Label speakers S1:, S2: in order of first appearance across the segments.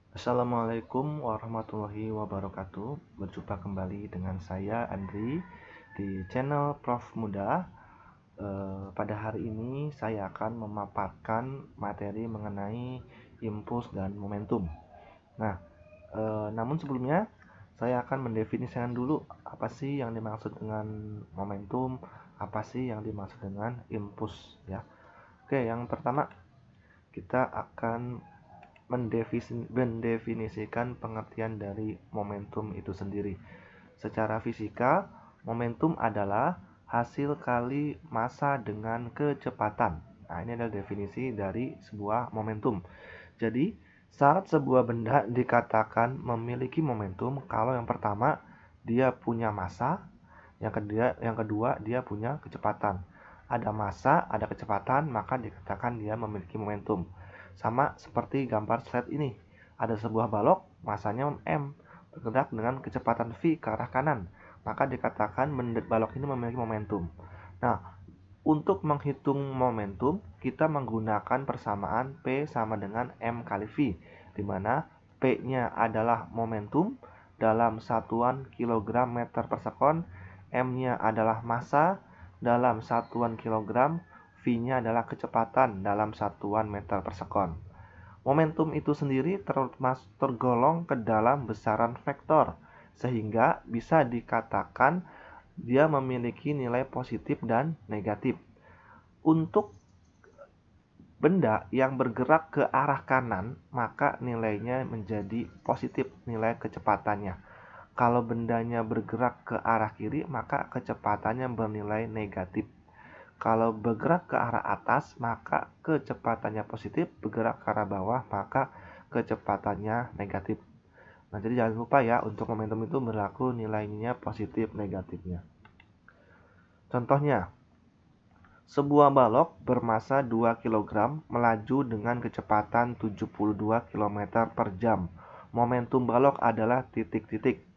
S1: Assalamualaikum warahmatullahi wabarakatuh. Berjumpa kembali dengan saya Andri di channel Prof Muda. Pada hari ini saya akan memaparkan materi mengenai impuls dan momentum. Nah, namun sebelumnya saya akan mendefinisikan dulu apa sih yang dimaksud dengan momentum, apa sih yang dimaksud dengan impuls ya. Oke, yang pertama kita akan mendefinisikan pengertian dari momentum itu sendiri. Secara fisika, momentum adalah hasil kali massa dengan kecepatan. Nah, ini adalah definisi dari sebuah momentum. Jadi, saat sebuah benda dikatakan memiliki momentum kalau yang pertama dia punya massa, yang kedua dia punya kecepatan. Ada massa, ada kecepatan, maka dikatakan dia memiliki momentum. Sama seperti gambar slide ini. Ada sebuah balok, massanya M, bergerak dengan kecepatan V ke arah kanan, maka dikatakan balok ini memiliki momentum. Nah, untuk menghitung momentum, kita menggunakan persamaan P sama dengan M kali V, di mana P-nya adalah momentum dalam satuan kilogram meter per sekon, M-nya adalah massa dalam satuan kilogram, V-nya adalah kecepatan dalam satuan meter per sekon. Momentum itu sendiri tergolong ke dalam besaran vektor, sehingga bisa dikatakan dia memiliki nilai positif dan negatif. Untuk benda yang bergerak ke arah kanan, maka nilainya menjadi positif, nilai kecepatannya. Kalau bendanya bergerak ke arah kiri, maka kecepatannya bernilai negatif. Kalau bergerak ke arah atas, maka kecepatannya positif, bergerak ke arah bawah, maka kecepatannya negatif. Nah, jadi jangan lupa ya, untuk momentum itu berlaku nilainya positif negatifnya. Contohnya, sebuah balok bermassa 2 kg melaju dengan kecepatan 72 km per jam. Momentum balok adalah titik-titik.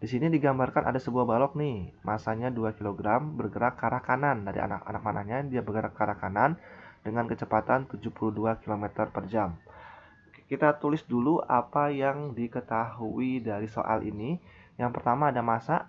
S1: Di sini digambarkan ada sebuah balok nih, masanya 2 kg bergerak ke arah kanan. Dari anak-anak mananya dia bergerak ke arah kanan dengan kecepatan 72 km per jam. Kita tulis dulu apa yang diketahui dari soal ini. Yang pertama ada massa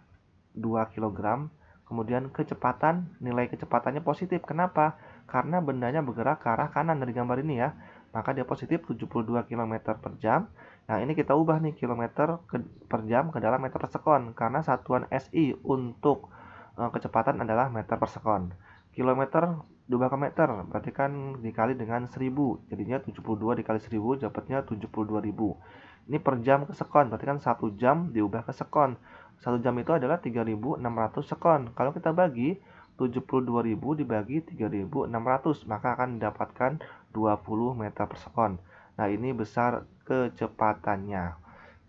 S1: 2 kg, kemudian kecepatan, nilai kecepatannya positif. Kenapa? Karena bendanya bergerak ke arah kanan dari gambar ini ya. Maka dia positif 72 km per jam. Nah, ini kita ubah nih kilometer per jam ke dalam meter per sekon, karena satuan SI untuk kecepatan adalah meter per sekon. Kilometer diubah ke meter, berarti kan dikali dengan 1000, jadinya 72 dikali 1000 dapatnya 72.000. Ini per jam ke sekon, berarti kan 1 jam diubah ke sekon. 1 jam itu adalah 3600 sekon. Kalau kita bagi 72.000 dibagi 3600, maka akan mendapatkan 20 meter per sekon. Nah, ini besar kecepatannya.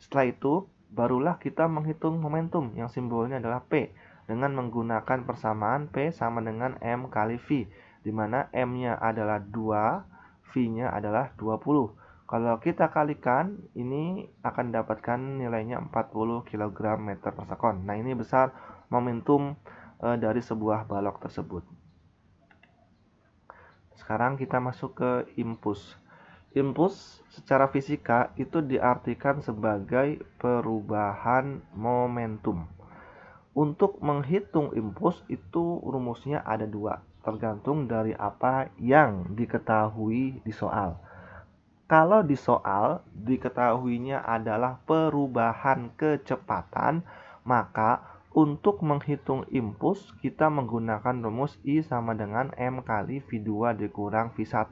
S1: Setelah itu, barulah kita menghitung momentum yang simbolnya adalah P dengan menggunakan persamaan P sama dengan M kali V, di mana M-nya adalah 2, V-nya adalah 20. Kalau kita kalikan, ini akan dapatkan nilainya 40 kg meter per sekon. Nah, ini besar momentum dari sebuah balok tersebut. Sekarang kita masuk ke impuls. Impuls secara fisika itu diartikan sebagai perubahan momentum. Untuk menghitung impuls itu rumusnya ada dua, tergantung dari apa yang diketahui di soal. Kalau di soal diketahuinya adalah perubahan kecepatan, maka untuk menghitung impuls kita menggunakan rumus I sama dengan M kali V2 dikurang V1.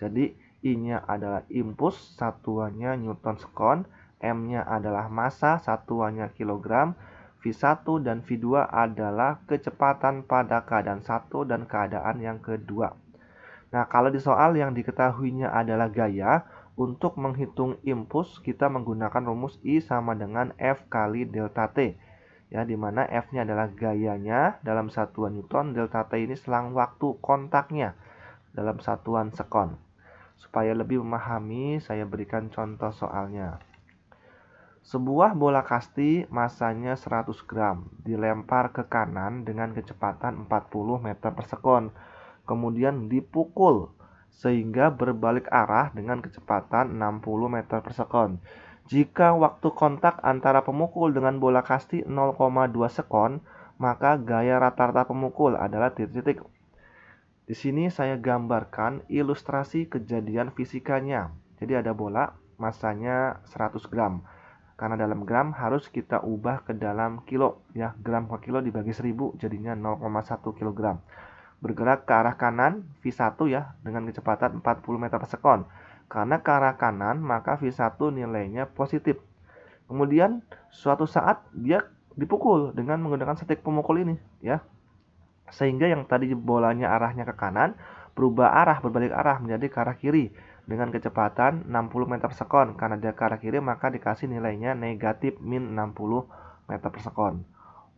S1: Jadi I-nya adalah impuls, satuannya Newton sekon, M-nya adalah massa, satuannya kilogram, V1 dan V2 adalah kecepatan pada keadaan satu dan keadaan yang kedua. Nah, kalau di soal yang diketahuinya adalah gaya, untuk menghitung impuls kita menggunakan rumus I sama dengan F kali delta T. Ya, di mana F-nya adalah gayanya dalam satuan Newton, delta T ini selang waktu kontaknya dalam satuan sekon. Supaya lebih memahami, saya berikan contoh soalnya. Sebuah bola kasti massanya 100 gram dilempar ke kanan dengan kecepatan 40 meter per sekon. Kemudian dipukul sehingga berbalik arah dengan kecepatan 60 meter per sekon. Jika waktu kontak antara pemukul dengan bola kasti 0,2 sekon, maka gaya rata-rata pemukul adalah titik-titik. Di sini saya gambarkan ilustrasi kejadian fisikanya. Jadi ada bola, masanya 100 gram. Karena dalam gram harus kita ubah ke dalam kilo, ya. Gram per kilo dibagi 1000 jadinya 0,1 kg. Bergerak ke arah kanan V1 ya dengan kecepatan 40 meter per sekon. Karena ke arah kanan maka V1 nilainya positif. Kemudian suatu saat dia dipukul dengan menggunakan stik pemukul ini ya. Sehingga yang tadi bolanya arahnya ke kanan berubah arah, berbalik arah menjadi ke arah kiri dengan kecepatan 60 meter per sekon. Karena dia ke arah kiri maka dikasih nilainya negatif min 60 meter per sekon.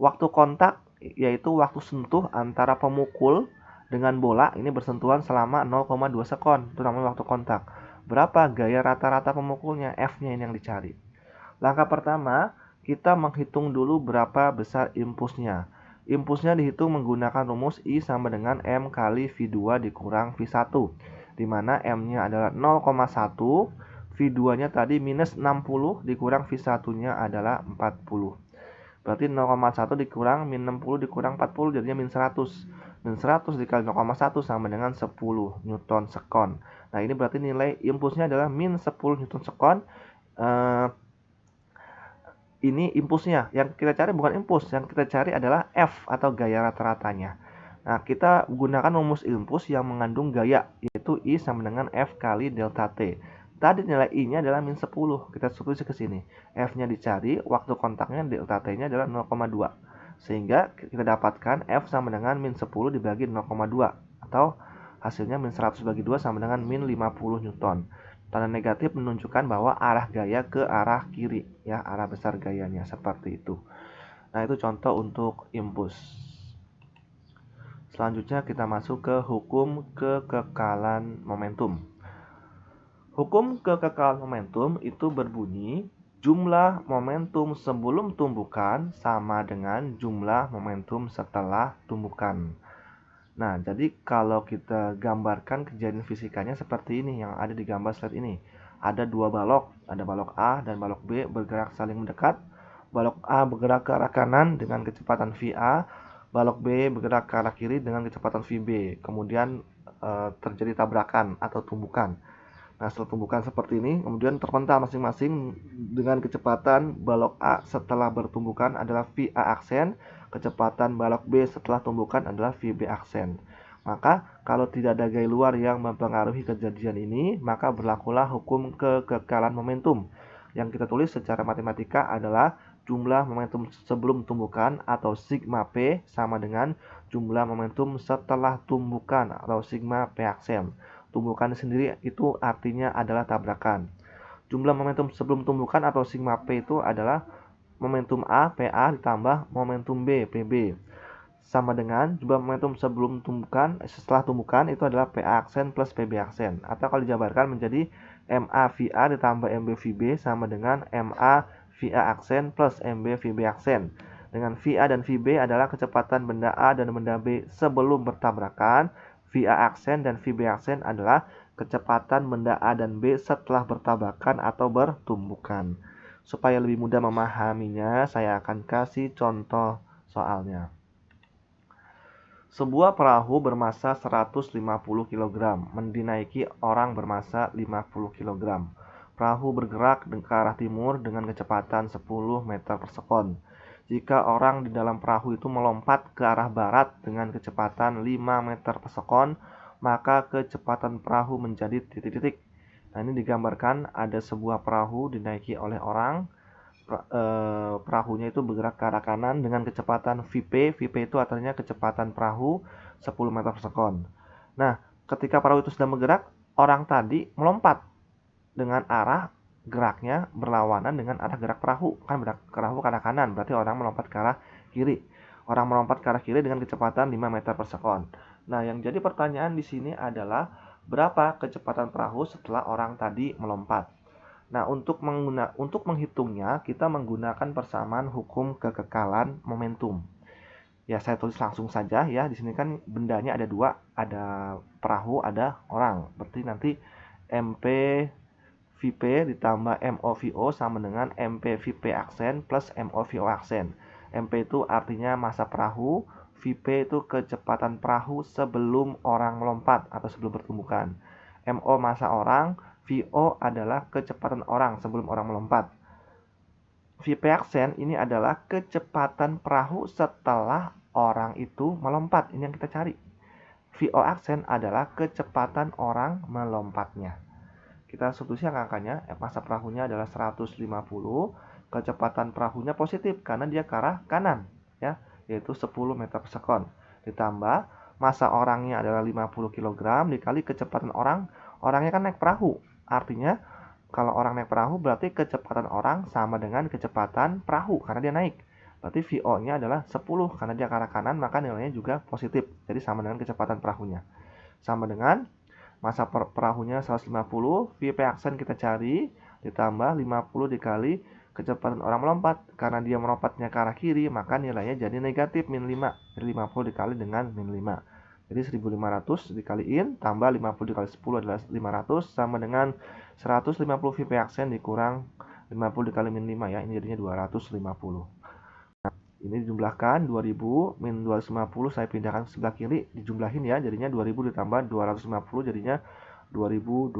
S1: Waktu kontak yaitu waktu sentuh antara pemukul dengan bola ini bersentuhan selama 0,2 sekon. Itu namanya waktu kontak. Berapa gaya rata-rata pemukulnya? F-nya ini yang dicari. Langkah pertama, kita menghitung dulu berapa besar impulsnya. Impulsnya dihitung menggunakan rumus I sama dengan M kali V2 dikurang V1. Di mana M-nya adalah 0,1, V2-nya tadi minus 60 dikurang V1-nya adalah 40. Berarti 0,1 dikurang min 60 dikurang 40 jadinya min 100. Min 100 dikali 0,1 sama dengan 10 Newton sekon. Nah ini berarti nilai impulsnya adalah min 10 Newton sekon. Ini impulsnya. Yang kita cari bukan impuls, yang kita cari adalah F atau gaya rata-ratanya. Nah kita gunakan rumus impuls yang mengandung gaya, yaitu I sama dengan F kali delta T. Tadi nilai I-nya adalah min 10. Kita tulis ke sini. F-nya dicari, waktu kontaknya delta T-nya adalah 0,2. Sehingga kita dapatkan F sama dengan min 10 dibagi 0,2. Atau hasilnya min 100 bagi 2 sama dengan min 50 Newton. Tanda negatif menunjukkan bahwa arah gaya ke arah kiri. Ya, arah besar gayanya. Seperti itu. Nah, itu contoh untuk impuls. Selanjutnya kita masuk ke hukum kekekalan momentum. Hukum kekekalan momentum itu berbunyi jumlah momentum sebelum tumbukan sama dengan jumlah momentum setelah tumbukan. Nah, jadi kalau kita gambarkan kejadian fisikanya seperti ini yang ada di gambar slide ini. Ada dua balok, ada balok A dan balok B bergerak saling mendekat. Balok A bergerak ke arah kanan dengan kecepatan VA, balok B bergerak ke arah kiri dengan kecepatan VB. Kemudian terjadi tabrakan atau tumbukan. Nah, setelah tumbukan seperti ini, kemudian terpental masing-masing dengan kecepatan balok A setelah bertumbukan adalah VA aksen, kecepatan balok B setelah tumbukan adalah VB aksen. Maka, kalau tidak ada gaya luar yang mempengaruhi kejadian ini, maka berlakulah hukum kekekalan momentum. Yang kita tulis secara matematika adalah jumlah momentum sebelum tumbukan atau sigma P sama dengan jumlah momentum setelah tumbukan atau sigma P aksen. Tumbukan sendiri itu artinya adalah tabrakan. Jumlah momentum sebelum tumbukan atau sigma P itu adalah momentum A, PA ditambah momentum B, PB. Sama dengan jumlah momentum sebelum tumbukan, setelah tumbukan itu adalah PA aksen plus PB aksen. Atau kalau dijabarkan menjadi MA VA ditambah MB VB sama dengan MA VA aksen plus MB VB aksen. Dengan VA dan VB adalah kecepatan benda A dan benda B sebelum bertabrakan. VA aksen dan VB aksen adalah kecepatan benda A dan B setelah bertabrakan atau bertumbukan. Supaya lebih mudah memahaminya, saya akan kasih contoh soalnya. Sebuah perahu bermassa 150 kg mendinaiki orang bermassa 50 kg. Perahu bergerak ke arah timur dengan kecepatan 10 meter per sekon. Jika orang di dalam perahu itu melompat ke arah barat dengan kecepatan 5 meter per sekon, maka kecepatan perahu menjadi titik-titik. Nah, ini digambarkan ada sebuah perahu dinaiki oleh orang. Perahunya itu bergerak ke arah kanan dengan kecepatan VP. VP itu artinya kecepatan perahu 10 meter per sekon. Nah, ketika perahu itu sedang bergerak, orang tadi melompat dengan arah geraknya berlawanan dengan arah gerak perahu. Kan perahu ke arah kanan, berarti orang melompat ke arah kiri. Orang melompat ke arah kiri dengan kecepatan 5 meter per sekon. Nah, yang jadi pertanyaan di sini adalah berapa kecepatan perahu setelah orang tadi melompat. Nah, untuk menghitungnya kita menggunakan persamaan hukum kekekalan momentum. Ya, saya tulis langsung saja ya. Di sini kan bendanya ada dua, ada perahu ada orang. Berarti nanti MP VP ditambah MOVO sama dengan MP VP aksen plus MOVO aksen. MP itu artinya massa perahu, VP itu kecepatan perahu sebelum orang melompat atau sebelum pertumbukan. MO massa orang, VO adalah kecepatan orang sebelum orang melompat. VP aksen ini adalah kecepatan perahu setelah orang itu melompat. Ini yang kita cari. VO aksen adalah kecepatan orang melompatnya. Kita substitusi angkanya, massa perahunya adalah 150, kecepatan perahunya positif karena dia ke arah kanan, ya, yaitu 10 meter per sekon. Ditambah massa orangnya adalah 50 kg dikali kecepatan orang, orangnya kan naik perahu. Artinya kalau orang naik perahu berarti kecepatan orang sama dengan kecepatan perahu karena dia naik. Berarti VO-nya adalah 10 karena dia ke arah kanan, maka nilainya juga positif. Jadi sama dengan kecepatan perahunya. Sama dengan massa perahunya 150, VP aksen kita cari, ditambah 50 dikali kecepatan orang melompat. Karena dia melompatnya ke arah kiri, maka nilainya jadi negatif, min 5. Jadi 50 dikali dengan min 5. Jadi 1500 dikaliin, tambah 50 dikali 10 adalah 500, sama dengan 150 VP aksen dikurang 50 dikali min 5 ya, ini jadinya 250. Ini dijumlahkan 2000 min 250 saya pindahkan ke sebelah kiri, dijumlahin ya, jadinya 2000 ditambah 250 jadinya 2250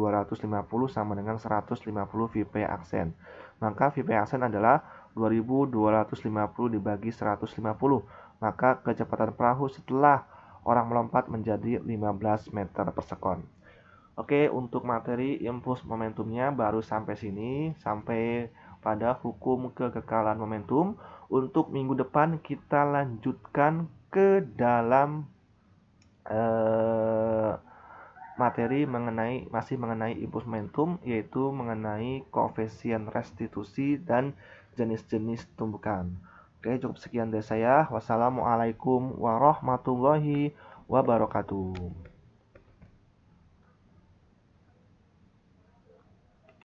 S1: sama dengan 150 VP aksen. Maka VP aksen adalah 2250 dibagi 150. Maka kecepatan perahu setelah orang melompat menjadi 15 meter per sekon. Oke, untuk materi impuls momentumnya baru sampai sini, sampai pada hukum kekekalan momentum. Untuk minggu depan kita lanjutkan ke dalam materi masih mengenai impuls momentum, yaitu mengenai koefisien restitusi dan jenis-jenis tumbukan. Oke, cukup sekian dari saya. Wassalamualaikum warahmatullahi wabarakatuh.